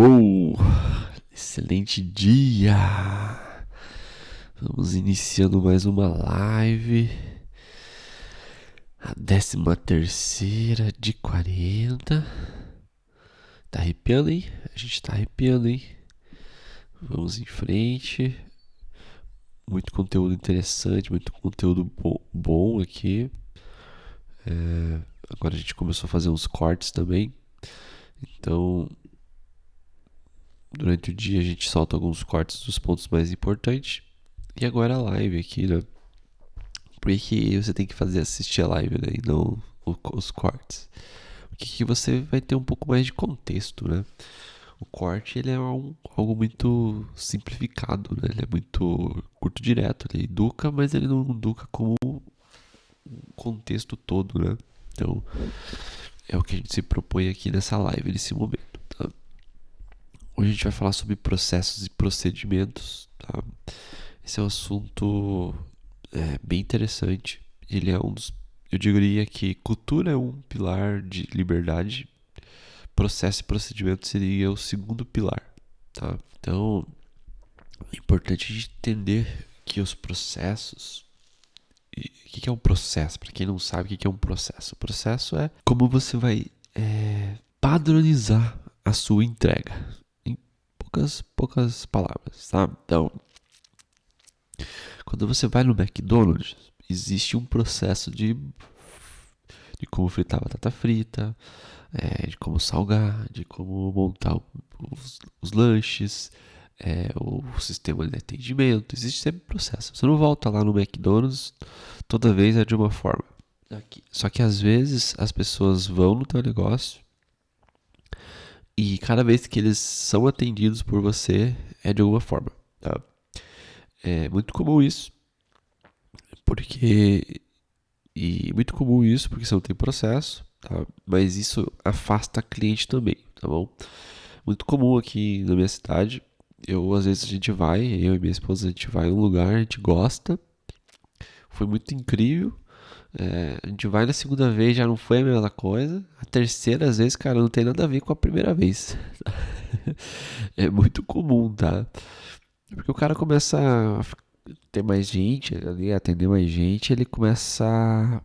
Uou! Excelente dia! Vamos iniciando mais uma live. A 13ª de 40. Tá arrepiando, hein? A gente tá arrepiando, hein? Vamos em frente. Muito conteúdo interessante, muito conteúdo bom aqui. Agora a gente começou a fazer uns cortes também. Então, durante o dia a gente solta alguns cortes dos pontos mais importantes. E agora a live aqui, né? Por que você tem que assistir a live, né? E não os cortes? Porque você vai ter um pouco mais de contexto, né? O corte, ele é algo muito simplificado, né? Ele é muito curto, direto. Ele educa, mas ele não educa como o contexto todo, né? Então, é o que a gente se propõe aqui nessa live, nesse momento, tá? Hoje a gente vai falar sobre processos e procedimentos, tá? Esse é um assunto bem interessante. Ele é eu diria que cultura é um pilar de liberdade, processo e procedimento seria o segundo pilar, tá? Então, é importante a gente entender que os processos... O que é um processo? Para quem não sabe o que é um processo. O processo é como você vai padronizar a sua entrega. Em poucas palavras, tá? Então, quando você vai no McDonald's, existe um processo de como fritar batata frita, de como salgar, de como montar os lanches, o sistema de atendimento. Existe sempre processo. Você não volta lá no McDonald's, toda vez é de uma forma. Só que às vezes as pessoas vão no teu negócio e cada vez que eles são atendidos por você é de alguma forma, tá? É muito comum isso, porque você não tem processo, tá? Mas isso afasta cliente também, tá bom? Muito comum aqui na minha cidade. Às vezes eu e minha esposa, a gente vai em um lugar, a gente gosta, foi muito incrível. A gente vai na segunda vez, já não foi a mesma coisa. A terceira, às vezes, cara, não tem nada a ver com a primeira vez. É muito comum, tá? Porque o cara começa a ter mais gente ali, atender mais gente, ele começa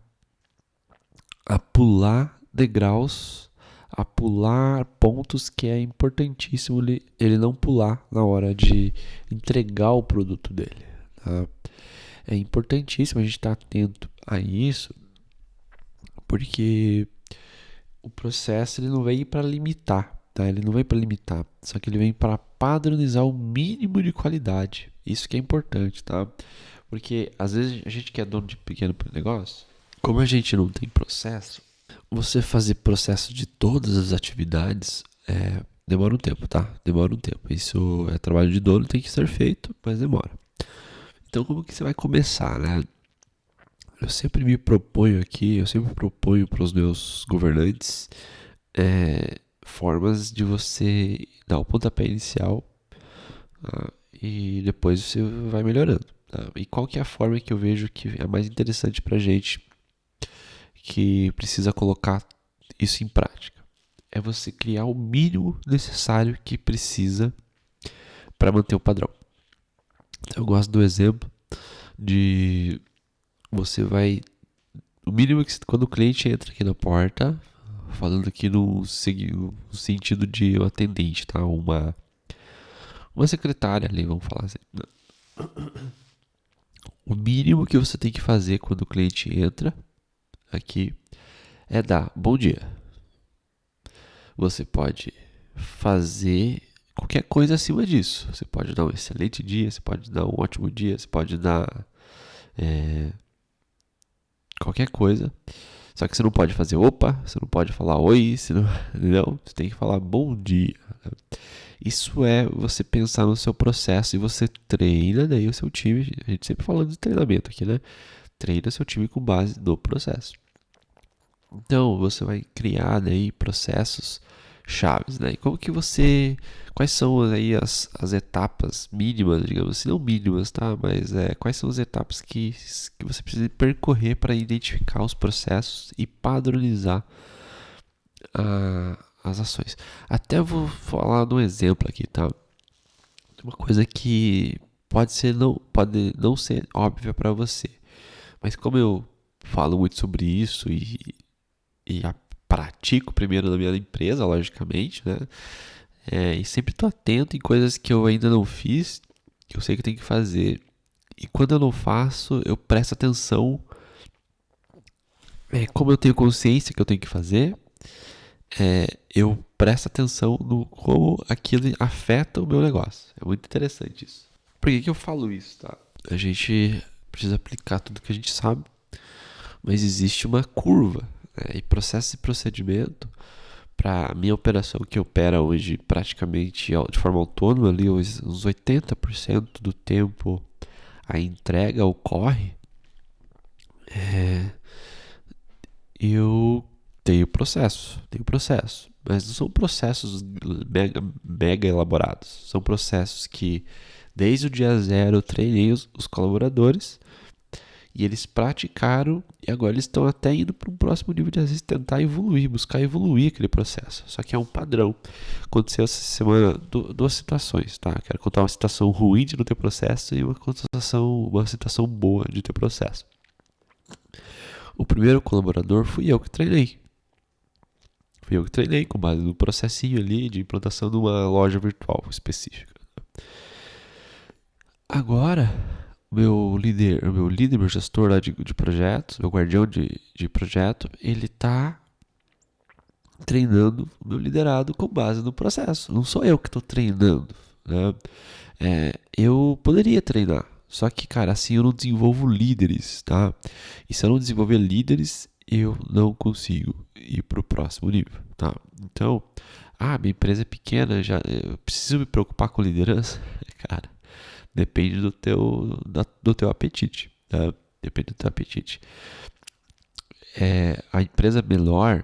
a pular degraus, a pular pontos que é importantíssimo ele não pular na hora de entregar o produto dele, tá? É importantíssimo a gente estar atento a isso, porque o processo ele não vem para limitar, tá? Ele não vem para limitar, só que ele vem para padronizar o mínimo de qualidade. Isso que é importante, tá? Porque às vezes a gente que é dono de pequeno negócio, como a gente não tem processo, você fazer processo de todas as atividades demora um tempo, tá? Demora um tempo. Isso é trabalho de dono, tem que ser feito, mas demora. Então, como que você vai começar, né? Eu sempre proponho para os meus governantes formas de você dar o pontapé inicial, tá? E depois você vai melhorando, tá? E qual que é a forma que eu vejo que é mais interessante pra gente que precisa colocar isso em prática? É você criar o mínimo necessário que precisa para manter o padrão. Então, eu gosto do exemplo de o mínimo que quando o cliente entra aqui na porta, falando aqui no sentido de um atendente, tá? Uma secretária ali, vamos falar assim. O mínimo que você tem que fazer quando o cliente entra aqui é dar bom dia. Você pode fazer qualquer coisa acima disso. Você pode dar um excelente dia, você pode dar um ótimo dia, você pode dar qualquer coisa. Só que você não pode fazer opa, você não pode falar oi, não, você tem que falar bom dia. Isso é você pensar no seu processo e você treina daí o seu time. A gente sempre falando de treinamento aqui, né? Treina seu time com base no processo. Então, você vai criar daí processos chaves, né? E quais são aí as etapas mínimas, digamos assim, não mínimas, tá? Mas quais são as etapas que você precisa percorrer para identificar os processos e padronizar as ações. Até vou falar de um exemplo aqui, tá? Uma coisa que pode não ser óbvia para você, mas como eu falo muito sobre isso e pratico primeiro na minha empresa, logicamente, né? E sempre tô atento em coisas que eu ainda não fiz, que eu sei que eu tenho que fazer. E quando eu não faço, eu presto atenção. Como eu tenho consciência que eu tenho que fazer, eu presto atenção no como aquilo afeta o meu negócio. É muito interessante isso. Por que eu falo isso, tá? A gente precisa aplicar tudo que a gente sabe, mas existe uma curva, né? E processo e procedimento para a minha operação, que opera hoje praticamente de forma autônoma, ali uns 80% do tempo a entrega ocorre, eu tenho processo, mas não são processos mega elaborados, são processos que desde o dia zero eu treinei os colaboradores e eles praticaram e agora eles estão até indo para um próximo nível de às vezes tentar evoluir, buscar evoluir aquele processo. Só que é um padrão. Aconteceu essa semana duas situações, tá? Quero contar uma situação ruim de não ter processo e uma situação boa de ter processo. O primeiro colaborador fui eu que treinei. Fui eu que treinei com base no processinho ali de implantação de uma loja virtual específica. Agora, meu gestor lá de projetos, meu guardião de projeto, ele tá treinando o meu liderado com base no processo. Não sou eu que estou treinando, né? Eu poderia treinar, só que, cara, assim eu não desenvolvo líderes, tá? E se eu não desenvolver líderes, eu não consigo ir para o próximo nível, tá? Então, minha empresa é pequena, eu preciso me preocupar com liderança? Cara, depende do teu apetite, tá? Depende do teu apetite. A empresa menor,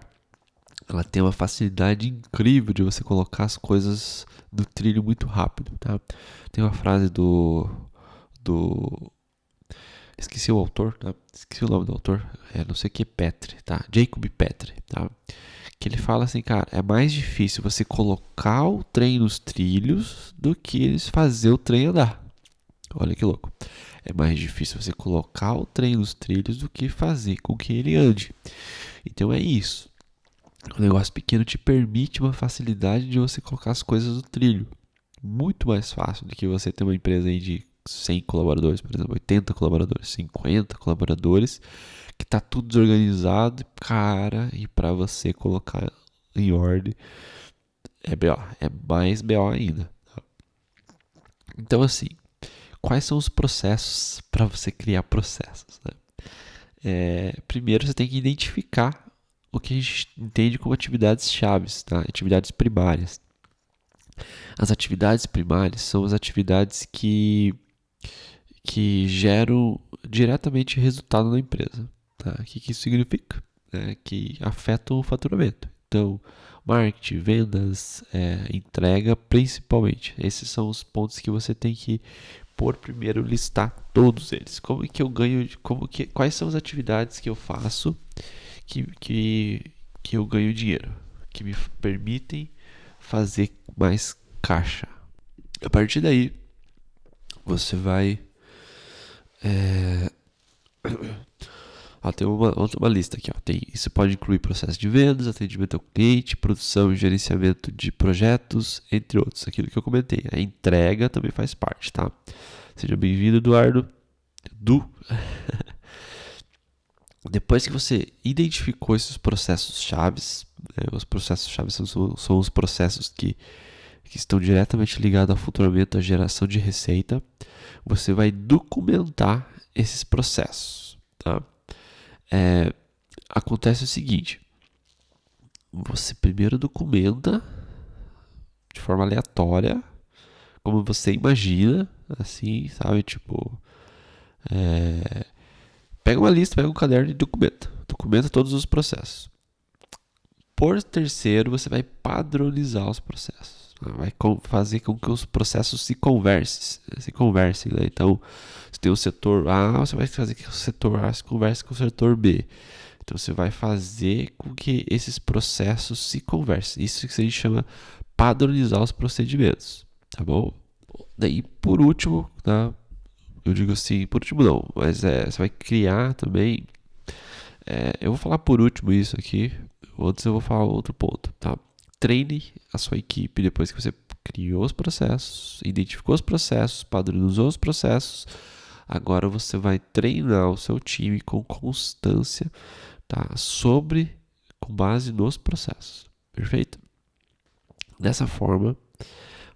ela tem uma facilidade incrível de você colocar as coisas no trilho muito rápido, tá? Tem uma frase do esqueci o autor, tá? Esqueci o nome do autor, não sei o que, Petri, tá? Jacob Petri, tá? Que ele fala assim, cara, é mais difícil você colocar o trem nos trilhos do que eles fazer o trem andar. Olha que louco. É mais difícil você colocar o trem nos trilhos do que fazer com que ele ande. Então é isso. Um negócio pequeno te permite uma facilidade de você colocar as coisas no trilho. Muito mais fácil do que você ter uma empresa aí de 100 colaboradores, por exemplo, 80 colaboradores, 50 colaboradores, que tá tudo desorganizado, cara, e para você colocar em ordem é BO, é mais BO ainda. Então assim, quais são os processos para você criar processos, né? Primeiro você tem que identificar o que a gente entende como atividades chaves, tá? Atividades primárias. As atividades primárias são as atividades que geram diretamente resultado na empresa. Tá? O que isso significa? Que afetam o faturamento. Então, marketing, vendas, entrega, principalmente. Esses são os pontos que você tem que por primeiro listar todos eles. Como que eu ganho? Quais são as atividades que eu faço que eu ganho dinheiro, que me permitem fazer mais caixa? A partir daí, você vai tem uma lista aqui, isso pode incluir processo de vendas, atendimento ao cliente, produção e gerenciamento de projetos, entre outros, aquilo que eu comentei. A entrega também faz parte, tá? Seja bem-vindo, Eduardo. Depois que você identificou esses processos chaves, os processos chaves são os processos que estão diretamente ligados ao faturamento, à geração de receita, você vai documentar esses processos, tá? Acontece o seguinte, você primeiro documenta de forma aleatória, como você imagina, assim, sabe, tipo, pega uma lista, pega um caderno e documenta todos os processos. Por terceiro, você vai padronizar os processos, vai fazer com que os processos se conversem, né? Então, se tem o setor A, você vai fazer que o setor A se converse com o setor B. Então você vai fazer com que esses processos se conversem. Isso que a gente chama padronizar os procedimentos, tá bom? Daí, por último, tá? Eu digo assim, por último não, mas você vai criar também. Eu vou falar por último isso aqui, antes eu vou falar outro ponto, tá? Treine a sua equipe depois que você criou os processos, identificou os processos, padronizou os processos. Agora você vai treinar o seu time com constância, tá? Com base nos processos, perfeito? Dessa forma,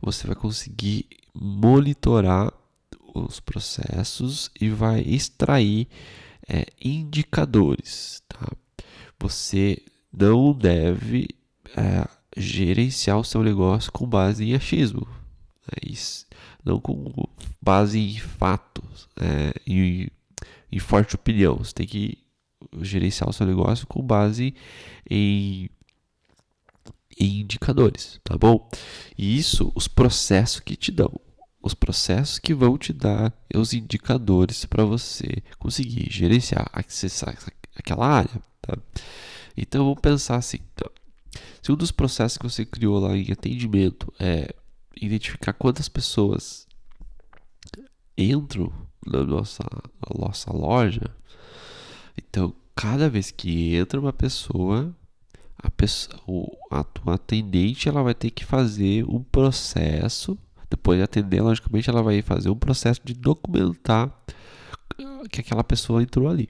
você vai conseguir monitorar os processos e vai extrair indicadores, tá? Você não deve gerenciar o seu negócio com base em achismo, não com base em fatos, em forte opinião. Você tem que gerenciar o seu negócio com base em indicadores, tá bom? E isso, os processos que te dão. Os processos que vão te dar os indicadores para você conseguir gerenciar, acessar aquela área, tá? Então, vamos pensar assim, tá? Se um dos processos que você criou lá em atendimento é identificar quantas pessoas entram na nossa loja, então, cada vez que entra uma pessoa, a tua atendente ela vai ter que fazer um processo. Depois de atender, logicamente, ela vai fazer um processo de documentar que aquela pessoa entrou ali.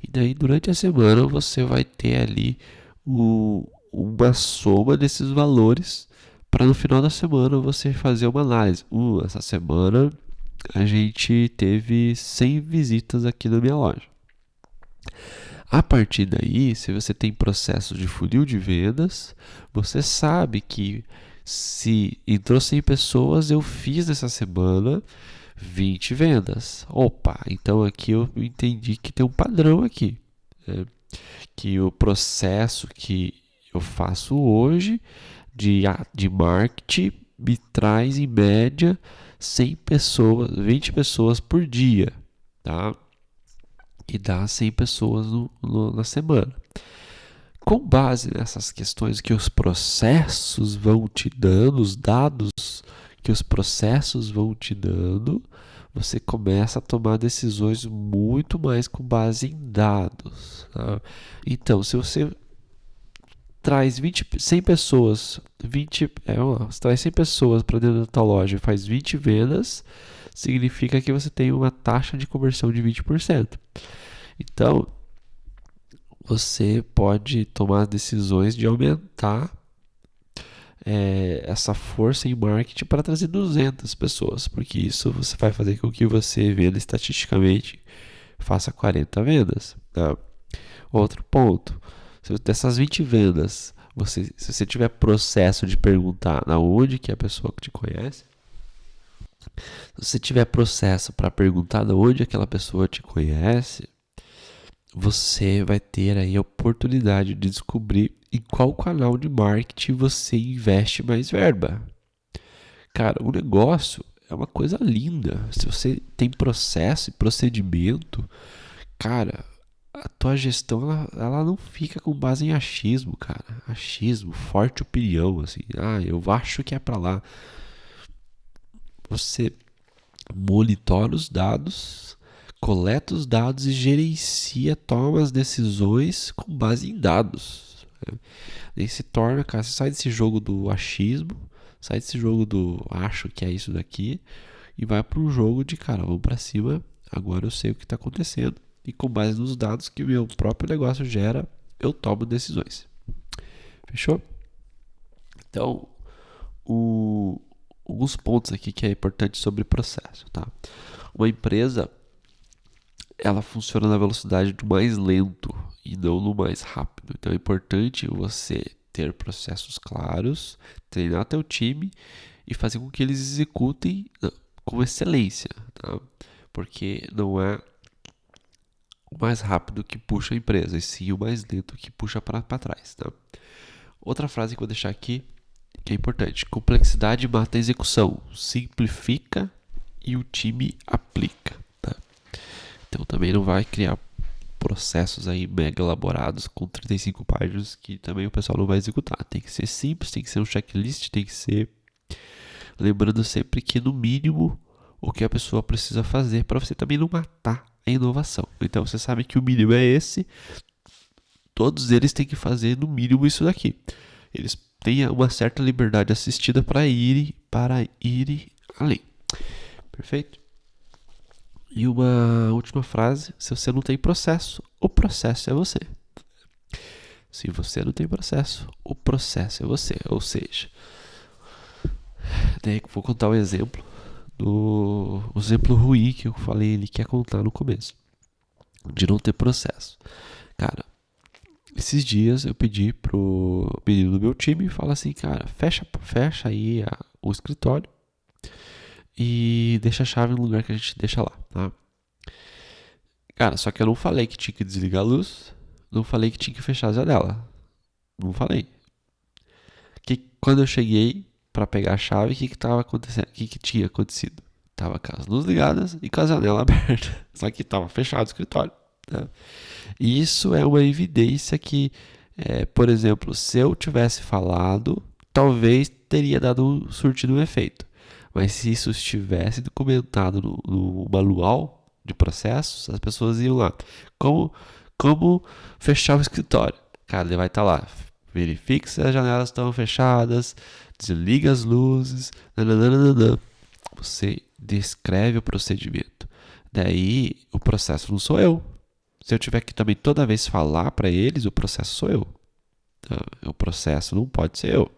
E daí, durante a semana, você vai ter ali uma soma desses valores para no final da semana você fazer uma análise. Essa semana a gente teve 100 visitas aqui na minha loja. A partir daí, se você tem processos de funil de vendas, você sabe que se entrou 100 pessoas, eu fiz nessa semana 20 vendas. Opa, então aqui eu entendi que tem um padrão aqui, né? Que o processo que eu faço hoje de marketing me traz em média 100 pessoas, 20 pessoas por dia, tá? E dá 100 pessoas na semana. Com base nessas questões que os processos vão te dando, os dados que os processos vão te dando, você começa a tomar decisões muito mais com base em dados, tá? Então, se você traz 100 pessoas, você traz 100 pessoas para dentro da tua loja e faz 20 vendas, significa que você tem uma taxa de conversão de 20%. Então, você pode tomar decisões de aumentar essa força em marketing para trazer 200 pessoas, porque isso você vai fazer com que você venda estatisticamente faça 40 vendas, tá? Outro ponto, dessas 20 vendas, se você tiver processo de perguntar na onde que a pessoa te conhece, se você tiver processo para perguntar de onde aquela pessoa te conhece, você vai ter aí a oportunidade de descobrir em qual canal de marketing você investe mais verba. Cara, o negócio é uma coisa linda. Se você tem processo e procedimento, cara, a tua gestão ela não fica com base em achismo, cara. Achismo, forte opinião, assim. Eu acho que é para lá. Você monitora os dados, coleta os dados e gerencia, toma as decisões com base em dados. Daí se torna, cara, você sai desse jogo do achismo, sai desse jogo do acho que é isso daqui e vai para um jogo de, cara, vamos para cima, agora eu sei o que está acontecendo e com base nos dados que o meu próprio negócio gera, eu tomo decisões. Fechou? Então, alguns pontos aqui que é importante sobre processo, tá? Uma empresa ela funciona na velocidade do mais lento e não no mais rápido. Então é importante você ter processos claros, treinar teu time e fazer com que eles executem com excelência, tá? Porque não é o mais rápido que puxa a empresa, e sim o mais lento que puxa para trás, tá? Outra frase que eu vou deixar aqui que é importante: complexidade mata a execução, simplifica e o time aplica. Então também não vai criar processos aí mega elaborados com 35 páginas que também o pessoal não vai executar. Tem que ser simples, tem que ser um checklist, tem que ser... Lembrando sempre que, no mínimo, o que a pessoa precisa fazer para você também não matar a inovação. Então, você sabe que o mínimo é esse. Todos eles têm que fazer, no mínimo, isso daqui. Eles têm uma certa liberdade assistida para ir além. Perfeito? E uma última frase: se você não tem processo, o processo é você. Se você não tem processo, o processo é você. Ou seja, vou contar um exemplo ruim que eu falei, ele quer contar no começo, de não ter processo. Cara, esses dias eu pedi pro menino do meu time e fala assim: cara, fecha aí o escritório e deixa a chave no lugar que a gente deixa lá, tá? Cara, só que eu não falei que tinha que desligar a luz, não falei que tinha que fechar a janela, não falei. Que quando eu cheguei pra pegar a chave, o que tava acontecendo? O que tinha acontecido? Tava com as luzes ligadas e com a janela aberta, só que tava fechado o escritório, né? E isso é uma evidência que, por exemplo, se eu tivesse falado, talvez teria dado surtido um efeito. Mas se isso estivesse documentado no manual de processos, as pessoas iam lá. Como fechar o escritório? Cara, ele vai estar lá. Verifique se as janelas estão fechadas, desliga as luzes, nananana. Você descreve o procedimento. Daí, o processo não sou eu. Se eu tiver que também toda vez falar para eles, o processo sou eu. O processo não pode ser eu.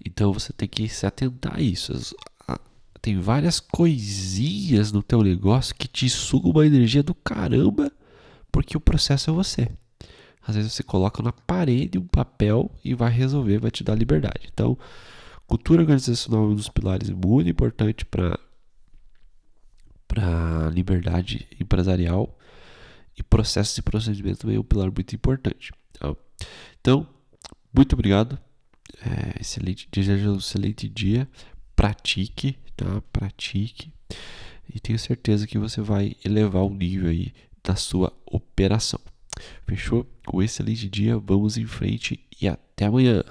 Então você tem que se atentar a isso. Tem várias coisinhas no teu negócio que te sugam uma energia do caramba, porque o processo é você. Às vezes você coloca na parede um papel e vai resolver, vai te dar liberdade. Então, cultura organizacional é um dos pilares muito importante para liberdade empresarial. E processos e procedimento também é um pilar muito importante. Tá? Então, muito obrigado. Desejo um excelente dia. Pratique, tá? Pratique. E tenho certeza que você vai elevar o nível aí da sua operação. Fechou? Um excelente dia. Vamos em frente e até amanhã.